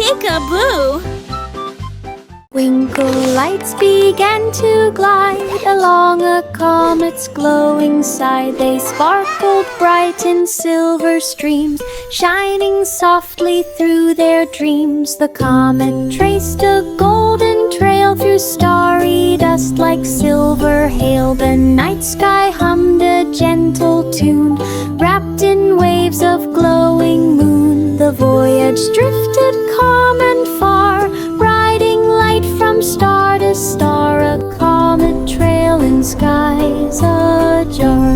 Peek-a-boo! Twinkle lights began to glide along a comet's glowing side. They sparkled bright in silver streams, shining softly through their dreams. The comet traced a golden trail through starry dust like silver hail. The night sky hummed a gentle tune, wrapped in waves of glowing moon. The voyage drifted calm and far, riding light from star to star, a comet trail in skies ajar.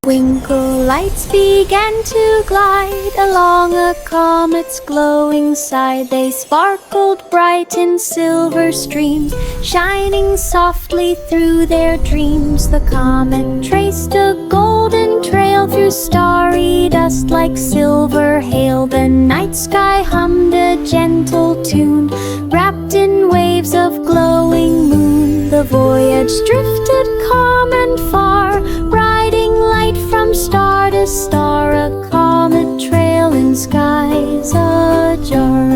Twinkle lights began to glide along a comet's glowing side. They sparkled bright in silver streams, shining softly through their dreams. The comet traced a golden trail through starry dust like silver hail. The night sky hummed a gentle tune, wrapped in waves of glowing moon. The voyage drifted calm and far, riding light from star to star, a comet trail in skies ajar.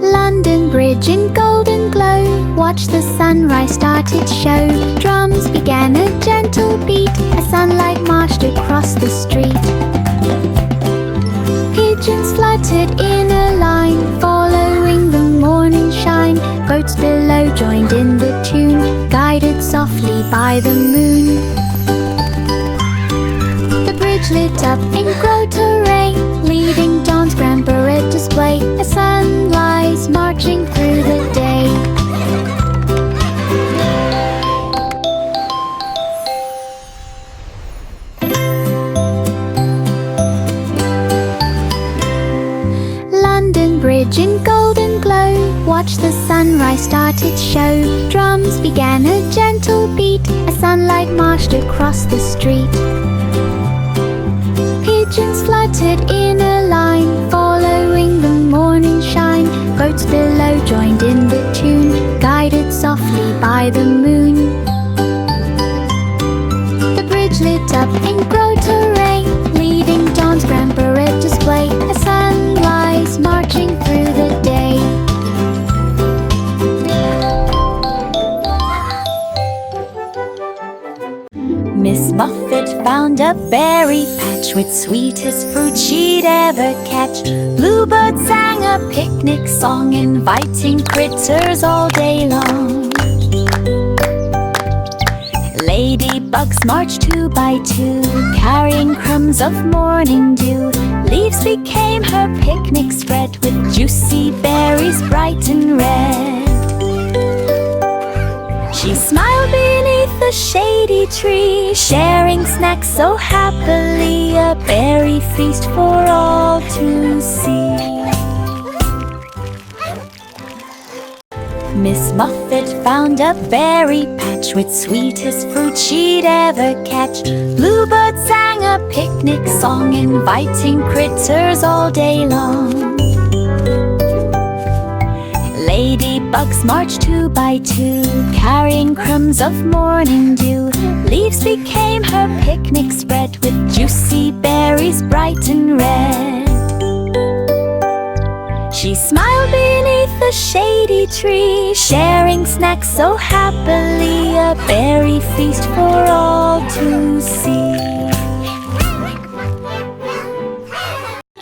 London Bridge in golden glow, watch the sunrise start its show. Drums began a gentle beat, as sunlight marched across the street. Pigeons fluttered in a line, following the morning shine. Boats below joined in the tune, guided softly by the moon. The bridge lit up in glow terrain, leading dawn's grand parade display. A sunrise marching through the day. London Bridge in golden glow, watch the sunrise start its show. Drums began a gentle beat, as sunlight marched across the street. Pigeons fluttered in a line, following the morning shine. Boats below joined in the tune, guided softly by the moon. The bridge lit up in glow terrain, leading dawn's grand parade display. A sunrise marching through the day. Miss Muffet found a berry patch with sweetest fruit she'd ever catch. Bluebird sang a picnic song, inviting critters all day long. Ladybugs marched 2 by 2, carrying crumbs of morning dew. Leaves became her picnic spread, with juicy berries bright and red. She smiled beneath a shady tree, sharing snacks so happily, a berry feast for all to see. Miss Muffet found a berry patch with sweetest fruit she'd ever catch. Bluebird sang a picnic song, inviting critters all day long. Ladybugs marched 2 by 2, carrying crumbs of morning dew. Leaves became her picnic spread, with juicy berries bright and red. She smiled beneath a shady tree, sharing snacks so happily, a berry feast for all to see.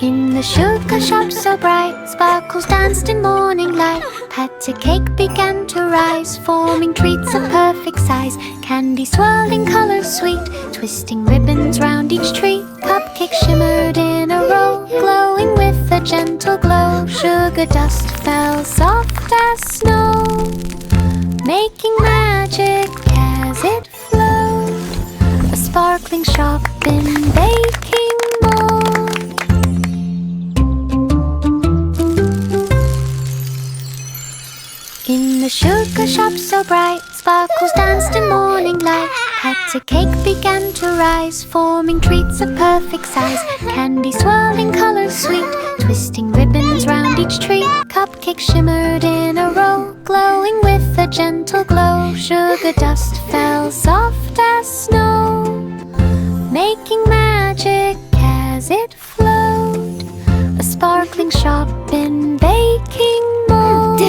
In the sugar shop so bright, sparkles danced in morning light. Patty cake began to rise, forming treats of perfect size. Candy swirled in colors sweet, twisting ribbons round each treat. Cupcakes shimmered in a row, glowing with a gentle glow. Sugar dust fell soft as snow, making magic as it flowed. A sparkling shop in baking mold. In the sugar shop so bright, sparkles danced in morning light. Patty cake began to rise, forming treats of perfect size. Candy swirled in colors sweet, twisting ribbons round each tree. Cupcakes shimmered in a row, glowing with a gentle glow. Sugar dust fell soft as snow, making magic as it flowed. A sparkling shop in baking mold.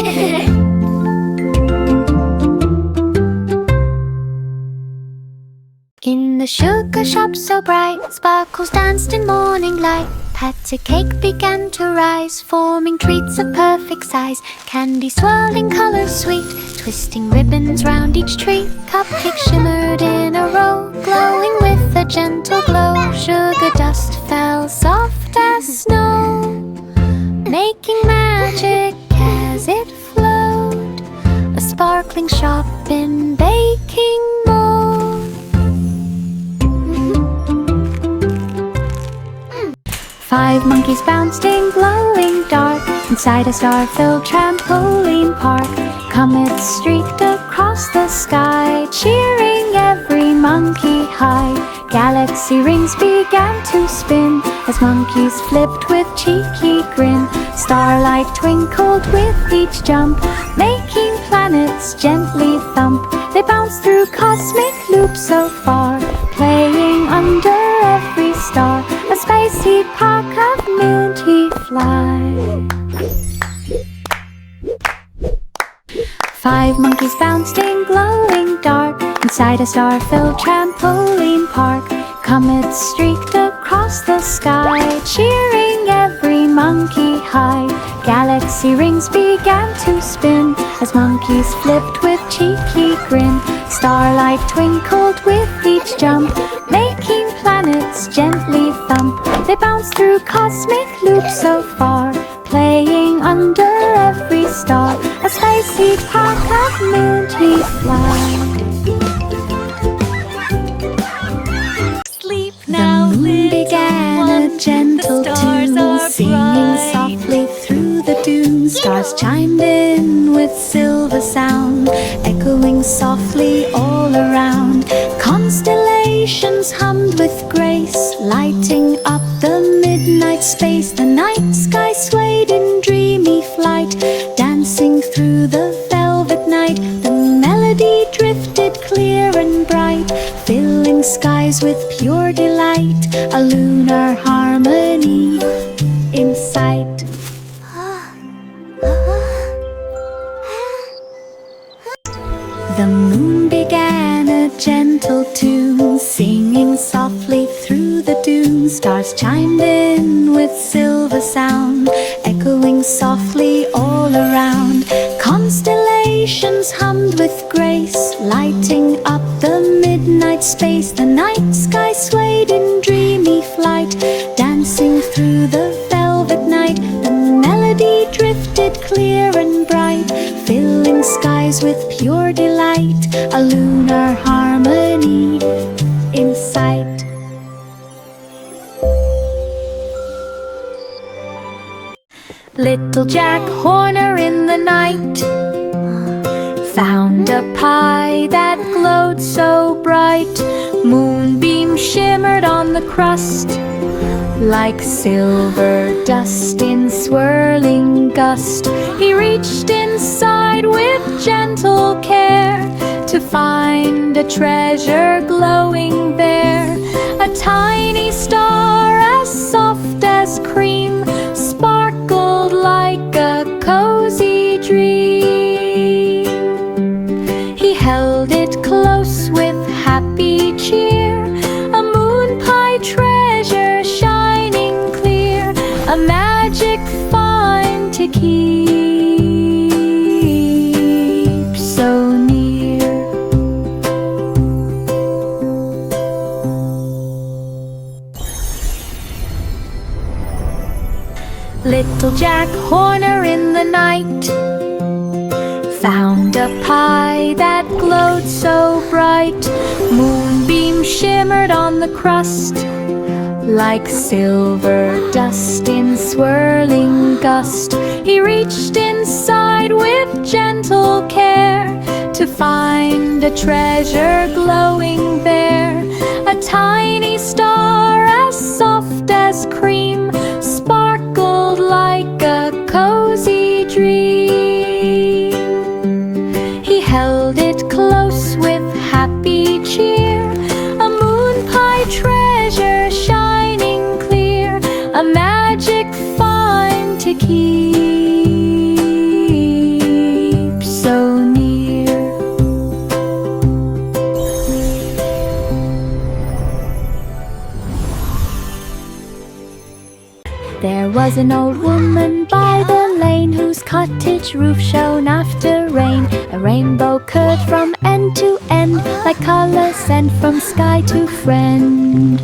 In the sugar shop so bright, sparkles danced in morning light. Pats of cake began to rise, forming treats of perfect size. Candy swirling colors sweet, twisting ribbons round each tree. Cupcakes shimmered in a row, glowing with a gentle glow. Sugar dust fell soft as snow, making magic as it flowed. A sparkling shop in baking mold. 5 monkeys bounced in glowing dark inside a star-filled trampoline park. Comets streaked across the sky, cheering every monkey high. Galaxy rings began to spin as monkeys flipped with cheeky grin. Starlight twinkled with each jump, making planets gently thump. They bounced through cosmic loops so far, playing under every star. A spicy park of minty fly. 5 monkeys bounced in glowing dark inside a star-filled trampoline park. Comets streaked across the sky, cheering every monkey high. Galaxy rings began to spin as monkeys flipped with cheeky grin. Starlight twinkled with each jump, making planets gently thump. They bounced through cosmic loops so far, playing under every star. A spicy park of minty fly. Sleep now, the moon began a gentle tune, singing softly through the dunes. Stars chimed in with silver sound, echoing softly all around. Constellations hummed with grace, lighting up the midnight space. The night sky swayed in dreamy flight, dancing through the velvet night. The melody drifted clear and bright, filling skies with pure delight. A lunar harmony in sight. The moon began a gentle tune, singing softly through the dunes. Stars chimed in with silver sound, echoing softly all around. Constellations hummed with grace, lighting up the midnight space. The night sky swayed in dreamy flight, dancing through the velvet night. The melody drifted clear and bright, filling skies with pure delight. A lunar harmony in sight. Little Jack Horner in the night found a pie that glowed so bright. Moonbeams shimmered on the crust like silver dust in swirling gust. He reached inside with gentle care to find a treasure glowing there. A tiny star as soft as cream sparkled like a cozy dream. He held it close with happy cheer, a moon pie treasure shining clear, a magic find to keep so near. Little Jack Horner in the night found a pie that glowed so bright. Moonbeams shimmered on the crust like silver dust in swirling gust. He reached inside with gentle care to find a treasure glowing there. A tiny star as soft as cream sparkled like was an old woman by the lane, whose cottage roof shone after rain. A rainbow curved from end to end, like colour sent from sky to friend.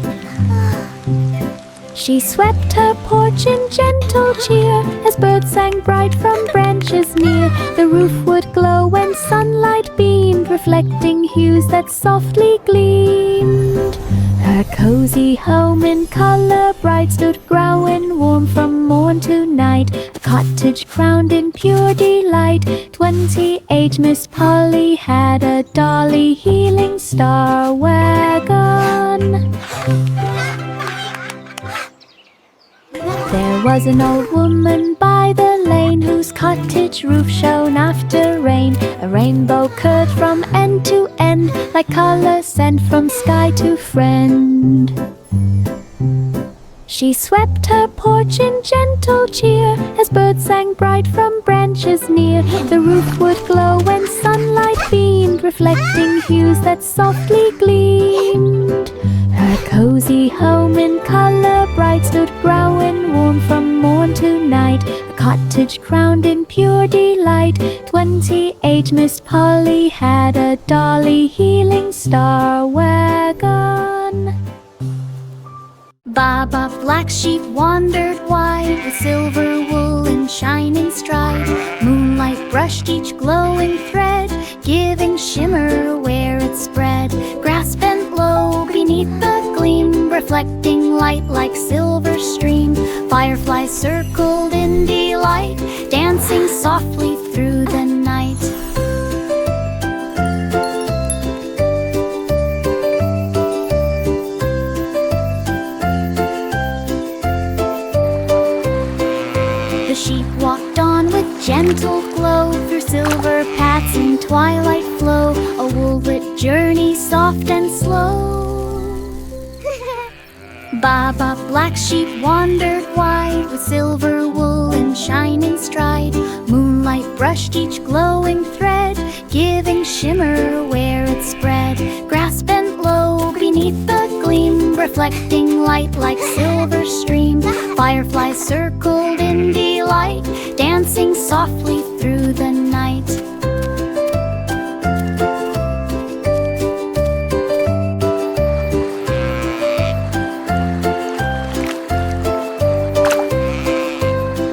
She swept her porch in gentle cheer, as birds sang bright from branches near. The roof would glow when sunlight beamed, reflecting hues that softly gleamed. Her cozy home in colour bright stood growing warm from morn to night, a cottage crowned in pure delight. 28 Miss Polly had a dolly healing star wagon. There was an old woman by the lane, whose cottage roof shone after rain. A rainbow curved from end to end, like colour sent from sky to friend. She swept her porch in gentle cheer, as birds sang bright from branches near. The roof would glow when sunlight beamed, reflecting hues that softly gleamed. Her cozy home in colour bright stood growing warm from morn to night, a cottage crowned in pure delight. 28 Miss Polly had a dolly healing star wagon. Baba Black Sheep wandered wide, with silver wool and shining stride. Moonlight brushed each glowing thread, giving shimmer where it spread. Grass bent low beneath the gleam, reflecting light like silver stream. Fireflies circled in delight, dancing softly through the night. The sheep walked on with gentle glow, through silver paths in twilight flow, a wool-lit journey soft and slow. Baba Black Sheep wandered wide, with silver wool and shining stride. Moonlight brushed each glowing thread, giving shimmer where it spread. Grass bent low beneath the gleam, reflecting light like silver stream. Fireflies circled in delight, dancing softly through the night.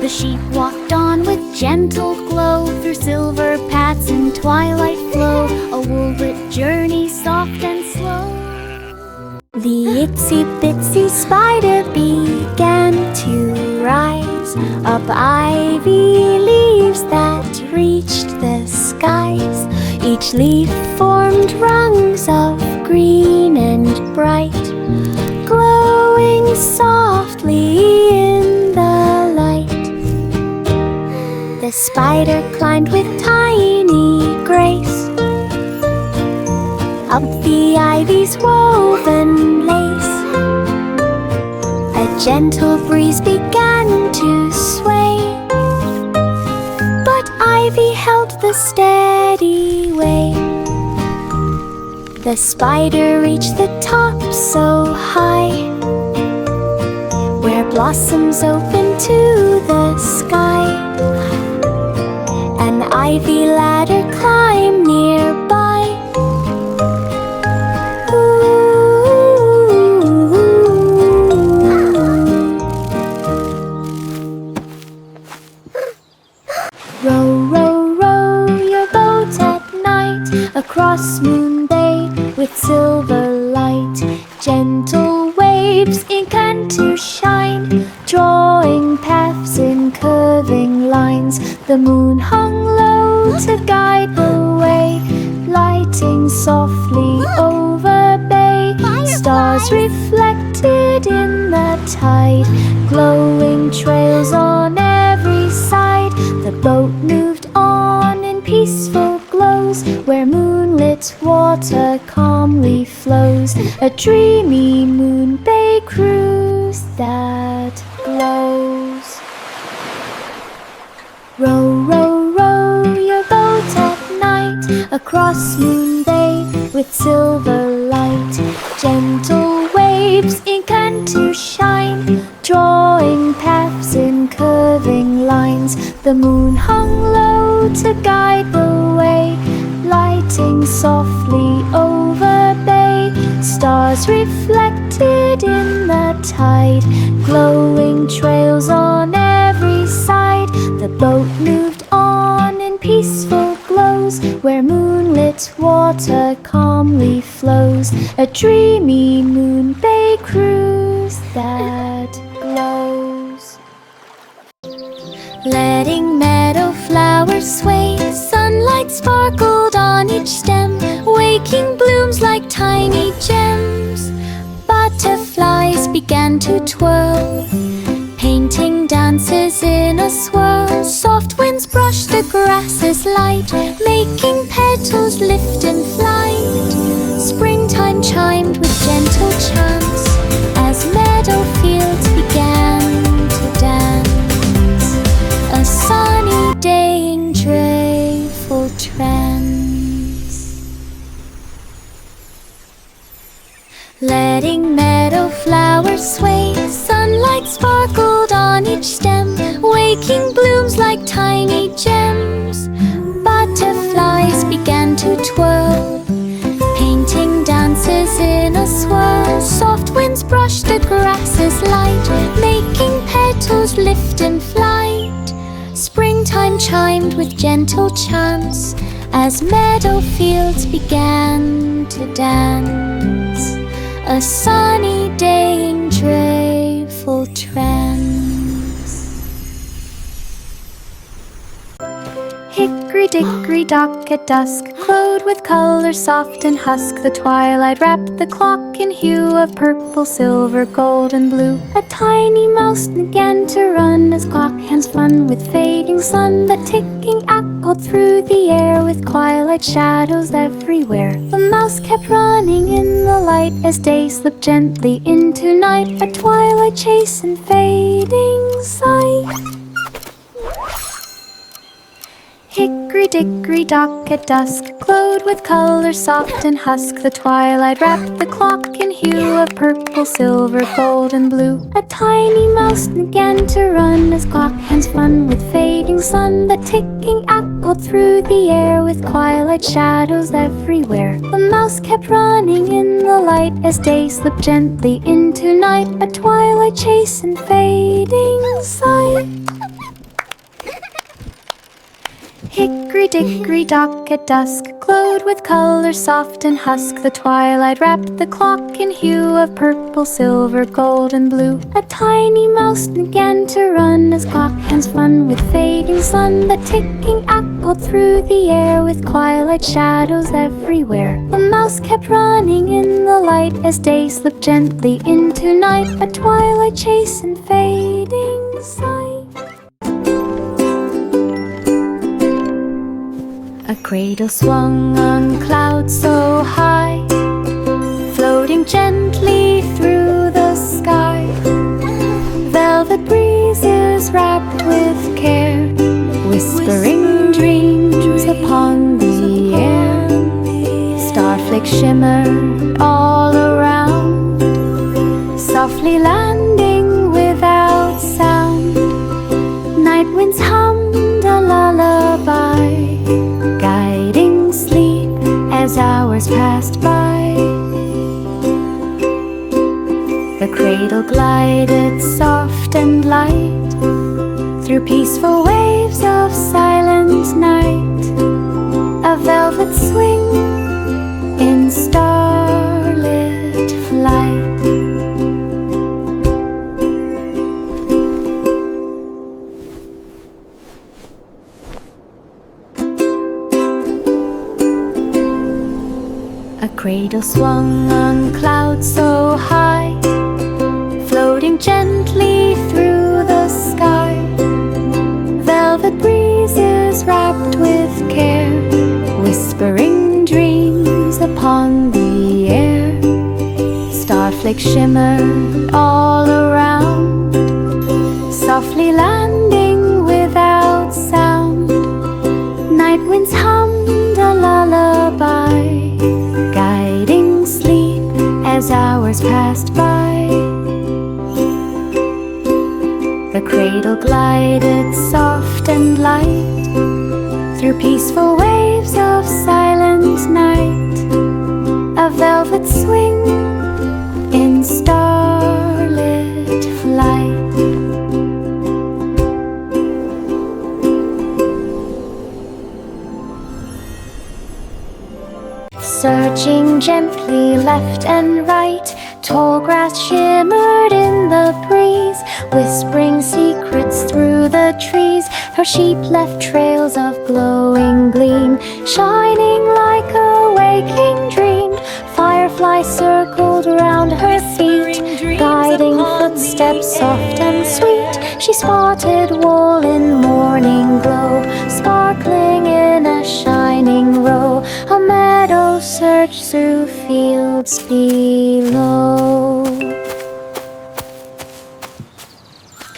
The sheep walked on with gentle glow, through silver paths in twilight flow, a wool-lit journey soft and slow. The itsy-bitsy spider began to rise up ivy leaves that reached the skies. Each leaf formed rungs of green and bright, glowing softly in the light. The spider climbed with tiny grace up the ivy's woven lace. A gentle breeze began to sway, but ivy held the steady way. The spider reached the top so high, where blossoms open to the sky. An ivy ladder climbed nearby. Row, row, row your boat at night, across Moon Bay with silver light. Gentle waves began to shine, drawing paths in curving lines. The moon hung low to guide the way, lighting softly over bay. Stars reflected in the tide, glowing trails on every side. The boat moved on in peaceful glows, where moonlit water calmly flows. A dreamy Moon Bay cruise that glows. Row, row, row your boat at night, across Moon Bay with silver light. Gentle waves began to shine, drawing paths in curving lines. The moon hung low to guide the way, lighting softly over bay. Stars reflected in the tide, glowing trails on every side. The boat moved on in peaceful glows, where moonlit water calmly flows. A dreamy moon bay cruise that glows. Letting meadow flowers sway, sunlight sparkled on each stem, waking blooms like tiny gems. Butterflies began to twirl, painting dances in a swirl. Soft winds brushed the grasses light, making petals lift in flight. Springtime chimed with gentle chants as meadow fields began to dance. A sunny day in joyful trance. Letting meadow flowers sway, sunlight sparkled on each stem, waking blooms like tiny gems. Butterflies began to twirl, painting dances in a swirl. Soft winds brushed the grasses light, making petals lift in flight. Springtime chimed with gentle chants as meadow fields began to dance. A sunny day in joyful trance. Hickory-dickory-dock at dusk glowed with color soft and husk. The twilight wrapped the clock in hue of purple, silver, gold, and blue. A tiny mouse began to run as clock hands fun with fading sun. The ticking echoed through the air with twilight shadows everywhere. The mouse kept running in the light as day slipped gently into night. A twilight chase and fading sight. Hickory-dickory-dock at dusk glowed with color soft and husk. The twilight wrapped the clock in hue of purple, silver, gold, and blue. A tiny mouse began to run as clock hands fun with fading sun. The ticking echoed through the air with twilight shadows everywhere. The mouse kept running in the light as day slipped gently into night. A twilight chase and fading sight. Hickory-dickory-dock at dusk glowed with color soft and husk. The twilight wrapped the clock in hue of purple, silver, gold, and blue. A tiny mouse began to run as clock hands fun with fading sun. The ticking echoed through the air with twilight shadows everywhere. The mouse kept running in the light as day slipped gently into night. A twilight chase and fading sight. A cradle swung on clouds so high, floating gently through the sky. Velvet breezes wrapped with care, whispering dreams upon the air. Starflakes shimmered all around, softly landing without sound. Night winds hummed a lullaby, guiding sleep as hours passed by. The cradle glided soft and light through peaceful waves of silent night. A velvet swing in starlit flight. A cradle swung on clouds so high, floating gently through the sky. Velvet breezes wrapped with care, whispering dreams upon the air. Starflakes shimmered all around, softly landing without sound. Night winds hummed a lullaby, guiding sleep as hours passed by. Hear peaceful waves of silent night, a velvet swing in starlit flight. Searching gently left and right, tall grass shimmered in the breeze, whispering secrets through the trees. Her sheep left trails of glowing gleam, shining like a waking dream. Fireflies circled round her feet, guiding footsteps soft and sweet. She spotted wool in morning glow, sparkling in a shining row. A meadow searched through fields below.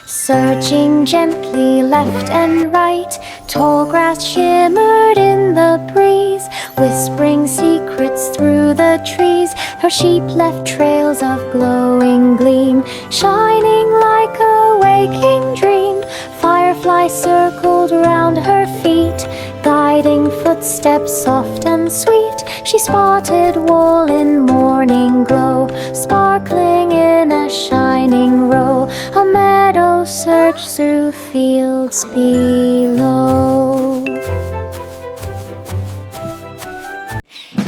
Searching gently left and right, tall grass shimmered in the breeze, whispering secrets through the trees. Her sheep left trails of glowing gleam, shining like a waking dream. Fireflies circled round her feet, guiding footsteps soft and sweet. She spotted wool in morning glow, sparkling in a shining row. A meadow searched through fields below.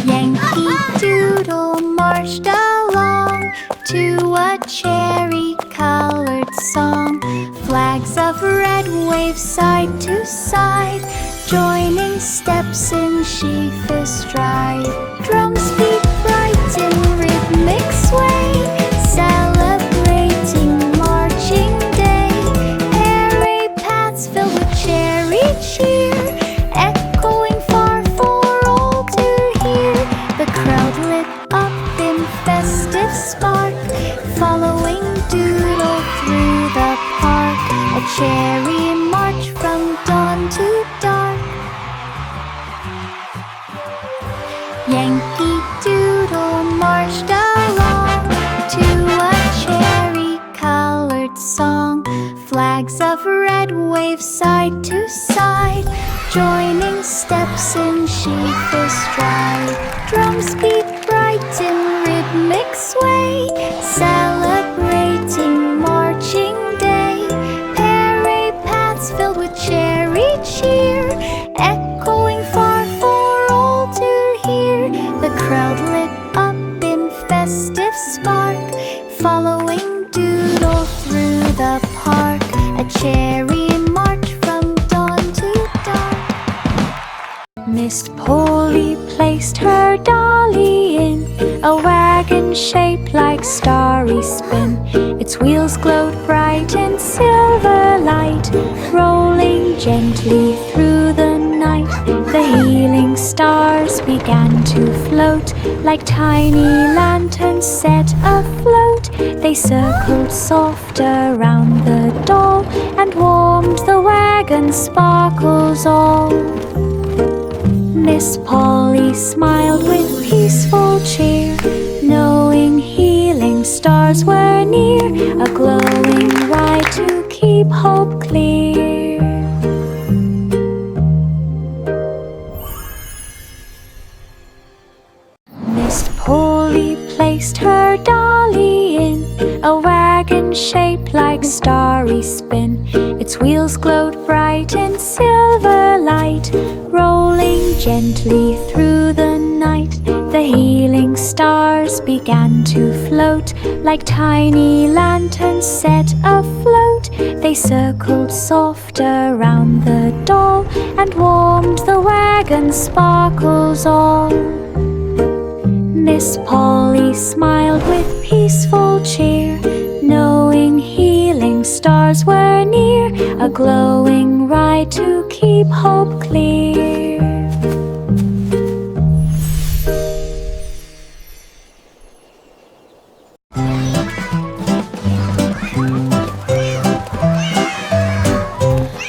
Yankee Doodle marched along to a cherry-colored song. Flags of red wave side to side, joining steps in sheafish stride. Drums beat bright in rhythmic sway, celebrating marching day. Airy paths filled with cherry cheer, echoing far for all to hear. The crowd lit up in festive spark, following Doodle through the park. A cherry march from dawn to dark. Yankee Doodle marched along to a cherry-colored song. Flags of red wave side to side, joining steps in sheafish stride. Drums beat bright in rhythmic sway, celebrating marching day. Airy paths filled with cherry cheer, echoing far for all to hear. The crowd lit up in festive spark, following Doodle through the park. A cherry march from dawn to dark. Miss Polly placed her dolly in a wagon shaped like starry spin. Its wheels glowed bright in silver light, rolling gently through the night. The healing stars began to float like tiny lanterns set afloat. They circled soft around the doll and warmed the wagon sparkles all. Miss Polly smiled with peaceful cheer, knowing healing stars were near. A glowing ride to keep hope clear. Miss Polly placed her dolly in a wagon shaped like starry spin. Its wheels glowed bright in silver light, rolling gently through the night. The healing stars began to float like tiny lanterns set afloat. They circled soft around the doll and warmed the wagon sparkles all. Miss Polly smiled with peaceful cheer, knowing healing stars were near. A glowing ride to keep hope clear.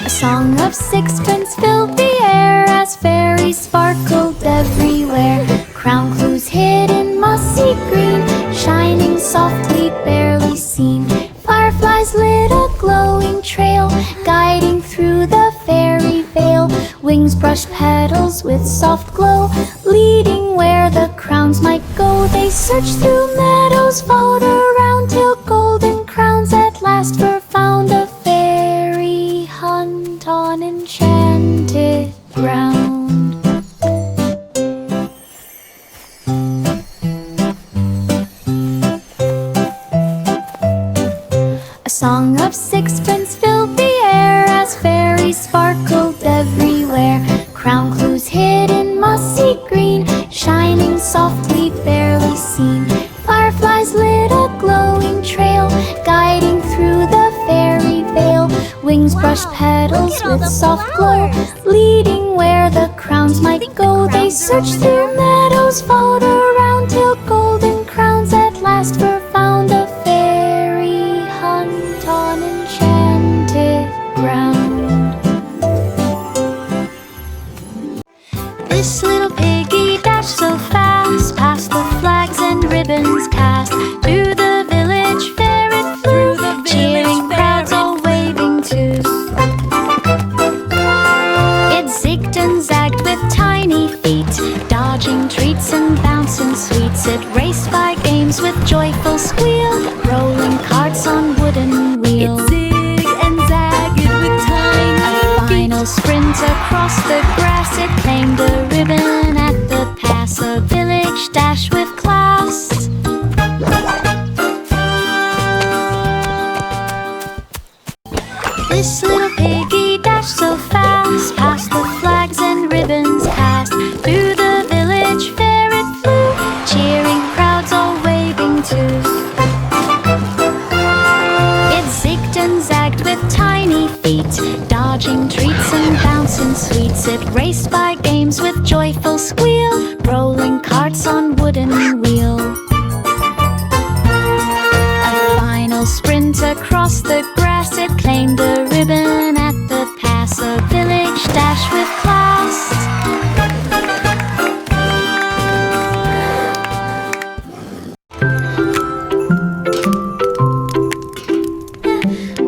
A song of sixpence filled the air as fairies sparkled everywhere. Crown clues hid in mossy green, shining softly, barely seen. Fireflies lit a glowing trail, guiding through the fairy veil. Wings brush petals with soft glow, leading where the crowns might go. They search through meadows, followed around, till golden crowns at last were found. A fairy hunt on enchanted ground. A song of sixpence filled the air as fairies sparkled everywhere. Crown clues hid in mossy green, shining softly, barely seen. Fireflies lit a glowing trail, guiding through the fairy veil. Wings brush petals with soft glow, leading where the crowns might go. They searched through meadows, followed around, till golden crowns at last were found. A fairy hunt on enchanted ground. This little piggy dashed so fast, past the flags and ribbons cast. Through the village fair it flew, cheering crowds all waving too. It zigged and zagged with tiny feet, dodging treats and bouncing sweets. It raced by games with joyful squeal, rolling carts on wooden wheels. It zigged and zagged with tiny A final sprint across the grass, it claimed a ribbon at the pass. A village dash with class. This little piggy dashed so fast, past the flags and ribbons cast. Through the village fair it flew, cheering crowds all waving too. It zigged and zagged with tiny feet, dodging treats and bouncing sweets. It raced by games with joyful squeal, rolling carts on wooden wheel. A final sprint across the grass, it claimed a ribbon at the pass. A village dash with class.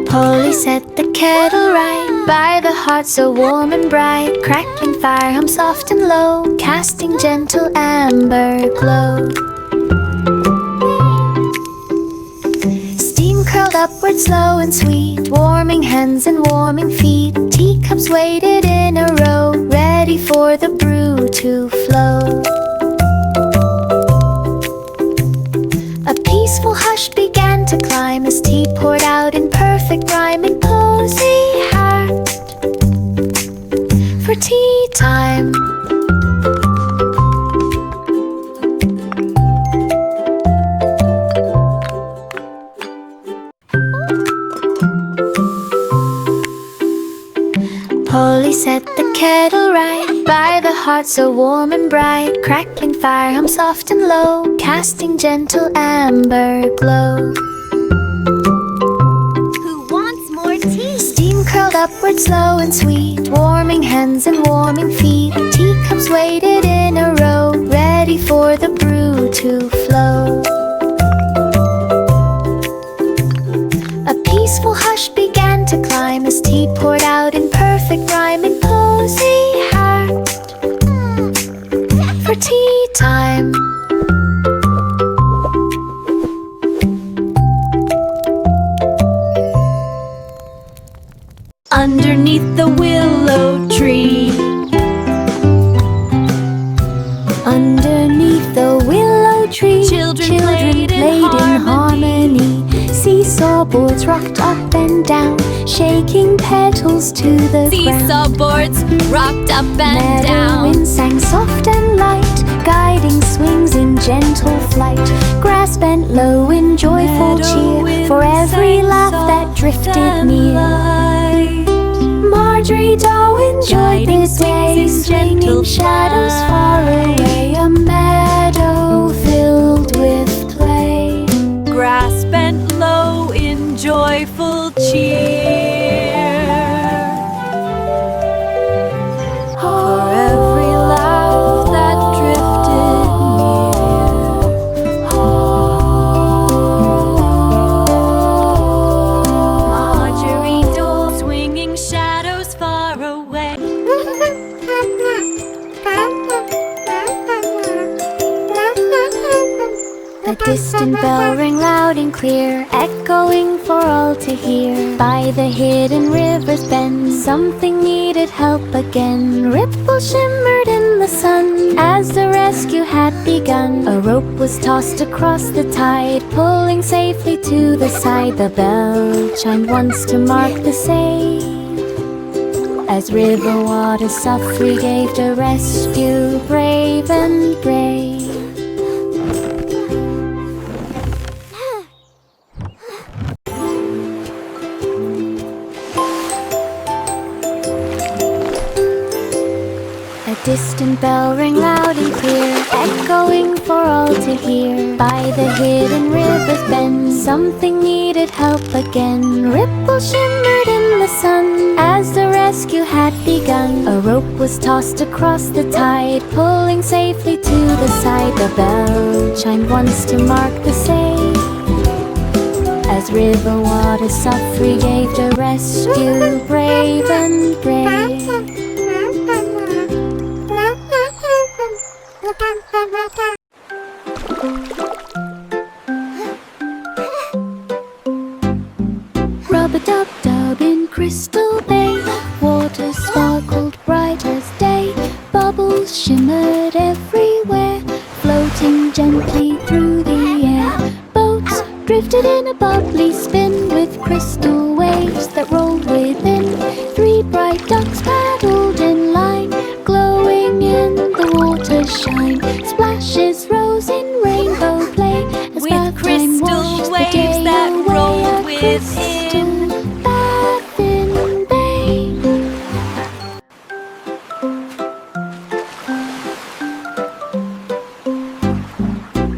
Polly set the kettle right by the hearth so warm and bright. Crackling fire hum soft and low, casting gentle amber glow. Steam curled upward slow and sweet, warming hands and warming feet. Teacups waited in a row, ready for the brew to flow. A peaceful hush began to climb as tea poured out in perfect rhyme and cozy heart for tea time. Polly set the kettle right by the hearth so warm and bright. Crackling fire hum soft and low, casting gentle amber glow. Who wants more tea? Steam curled upward slow and sweet, warming hands and warming feet. Teacups waited in a row, ready for the brew to flow. A peaceful hush began to climb as tea poured out in perfect rhyme and cozy heart for tea time. Underneath the willow tree. Underneath the willow tree, Children played in harmony. Seesaw boards rocked up and down, shaking petals to the ground. Seesaw boards rocked up and Meadow down. wind sang soft and light, guiding swings in gentle flight. Grass bent low in joyful Meadow cheer wind for every sang laugh that soft drifted and near. light. Marjorie Doe enjoyed Guiding this day, swings in gentle swinging shadows far flight. away. A meadow filled with play. Grass bent low in joyful cheer. For every laugh that drifted near. Marjorie Doe swinging shadows far away. distant bell rang loud and clear, echoing for all to hear. By the hidden river's bend, something needed help again. Ripple shimmered in the sun as the rescue had begun. A rope was tossed across the tide, pulling safely to the side. The bell chimed once to mark the save, as river water softly gave the rescue, brave and brave. A distant bell rang loud and clear, echoing for all to hear. By the hidden river's bend, something needed help again. Ripple shimmered in the sun as the rescue had begun. A rope was tossed across the tide, pulling safely to the side. The bell chimed once to mark the save, as river water softly gave the rescue, brave and brave. Rub-a-dub-dub in Crystal Bay, water sparkled bright as day. Bubbles shimmered everywhere, floating gently through the air. Boats drifted in a bubbly spin, with crystal waves that rolled within. 3 bright ducks paddled in line, glowing in the water's shine. Splashes rose in rainbow play, as with bath time crystal washed the waves day that away. rolled A within. crystal bath in bay.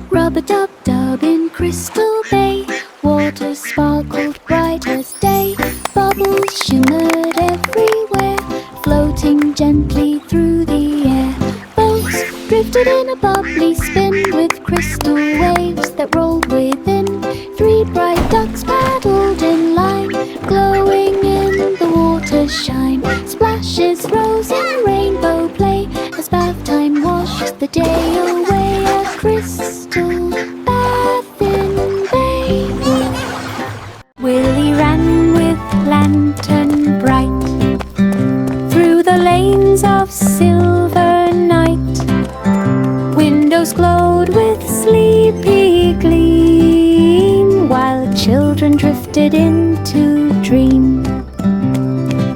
Rub-a-dub-dub in Crystal Bay, water sparkled bright as day. Bubbles shimmered everywhere, floating gently through the air. Boats drifted in a bubbly spin, with crystal waves that rolled within. 3 bright ducks paddled in line, glowing in the water's shine. Splashes rose in rainbow play, as bath time washed the day away. A crystal bath in bay. Willie ran with lantern bright through the lanes of silver night. Windows glowed with sleepy gleam, while children drifted into dream.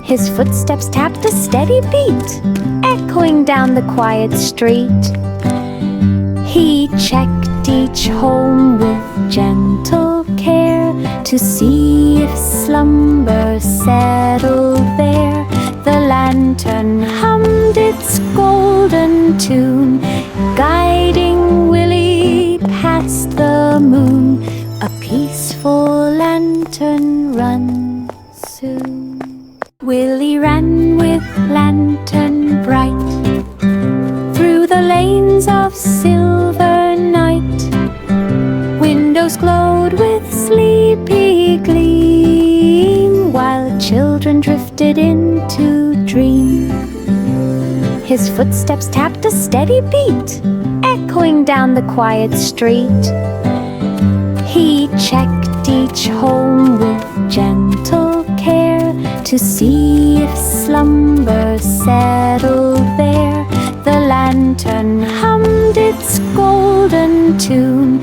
His footsteps tapped a steady beat, echoing down the quiet street. He checked each home with gentle care, to see if slumber settled there. The lantern hummed its golden tune, guiding Willie past the moon. A peaceful lantern run soon. Willie ran with lantern bright through the lanes of silver night. Windows glowed with sleepy gleam, while children drifted into dream. His footsteps tapped a steady beat, echoing down the quiet street. He checked each home with gentle care, to see if slumber settled there. The lantern hummed its golden tune,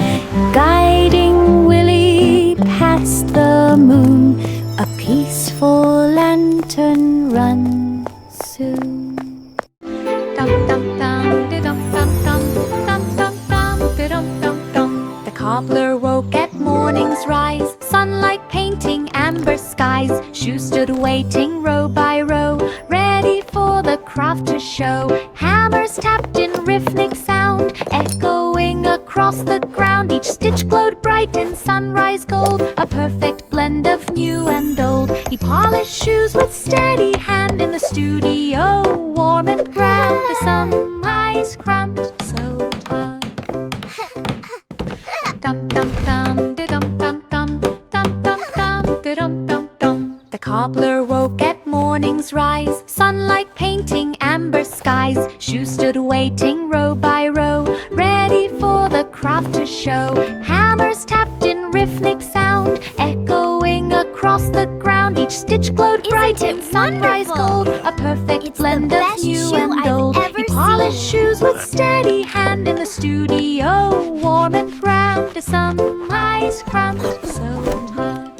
guiding Willie past the moon. A peaceful lantern run soon. The cobbler woke at morning's rise, sunlight painting amber skies. Shoes stood waiting row by row, ready for the craft to show. Hammers tapped in rhythmic sound, echoing across the ground. Each stitch glowed bright in sunrise gold, a perfect blend of new and old. He polished shoes with steady hand in the studio, warm and grand. The some eyes cramped, so tight. Dum dum dum, de dum dum dum, dum dum dum, de dum dum dum. The cobbler woke at morning's rise, sunlight painting amber skies. Shoes stood waiting row by row, ready for the craft to show. with steady hand in the studio, warm and brown to some ice crumb so hot.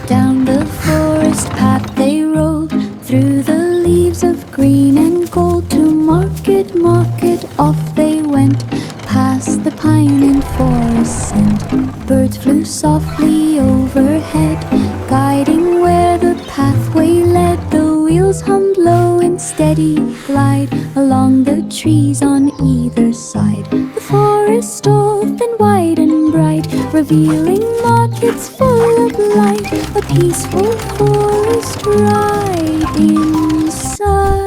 Down the forest path they rolled, through the leaves of green and gold. To market, market, off they went, past the pine and forest scent. Birds flew softly overhead, guiding where the pathway led. The wheels hummed low in steady glide along the trees on either side. The forest opened wide and bright, revealing markets full of light. A peaceful forest ride inside.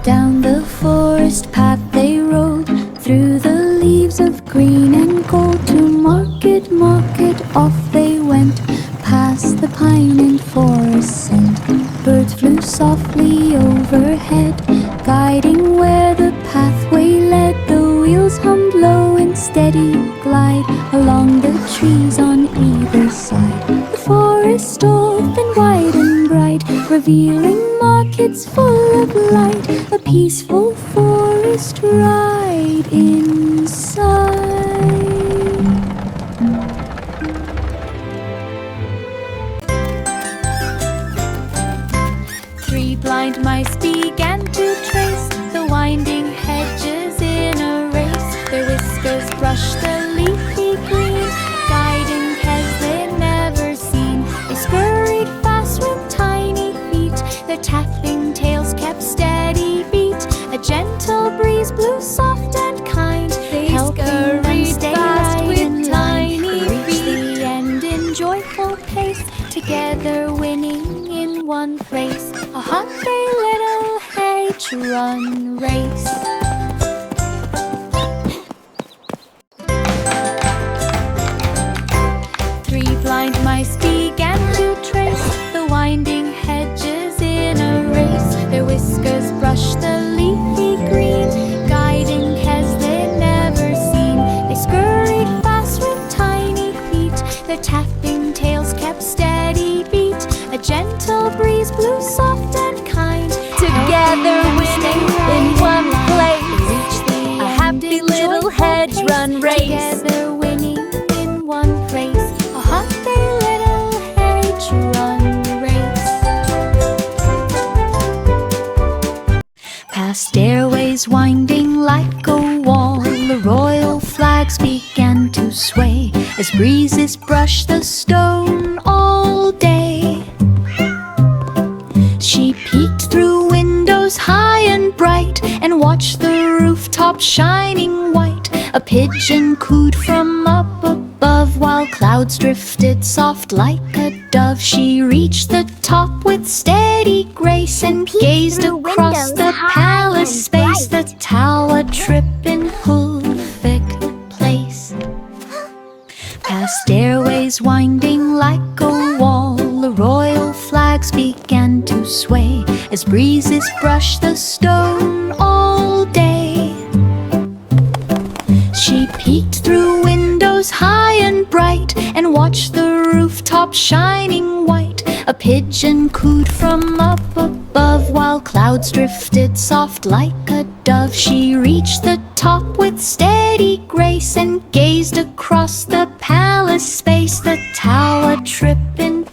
Down the forest path they rode, through the leaves of green and gold. To market, market, off they went, past the pine and forest scent. Birds flew softly overhead, guiding where the pathway led. The wheels hummed low in steady glide along the trees on either side. The forest opened wide and bright, revealing markets full of light. A peaceful forest ride inside. Three blind mice began to trace the winding hedges in a race. Their whiskers brushed the leafy green, guiding paths they'd never seen. They scurried fast with tiny feet, their tapping tails kept steady beat. A gentle breeze blew soft and kind, helping them stay fast with tiny feet. Reach the end in joyful pace, together winning in one race. A hungry little hedge-run race. Three blind mice began to trace the winding hedges in a race. Their whiskers brushed the leafy green, guiding paths they'd never seen. They scurried fast with tiny feet, their tapping tails kept steady beat. A gentle breeze blew soft and kind, together winning in one place. A happy little hedge-run race. Together winning in one race. A happy little hedge-run race. Past stairways winding like a wall, the royal flags began to sway as breezes brushed the stone all day. She peeked through windows high and bright and watched the rooftop shining white. A pigeon cooed from up above while clouds drifted soft like a dove. She reached the top with steady grace and gazed across the palace space. The tower tripping thick place. Past stairways winding like a wall, the royal flags began to sway as breezes brushed the stone all day. She peeked through windows high and bright and watched the rooftop shining white. A pigeon cooed from up above while clouds drifted soft like a dove. She reached the top with steady grace and gazed across the palace space. The tower tripping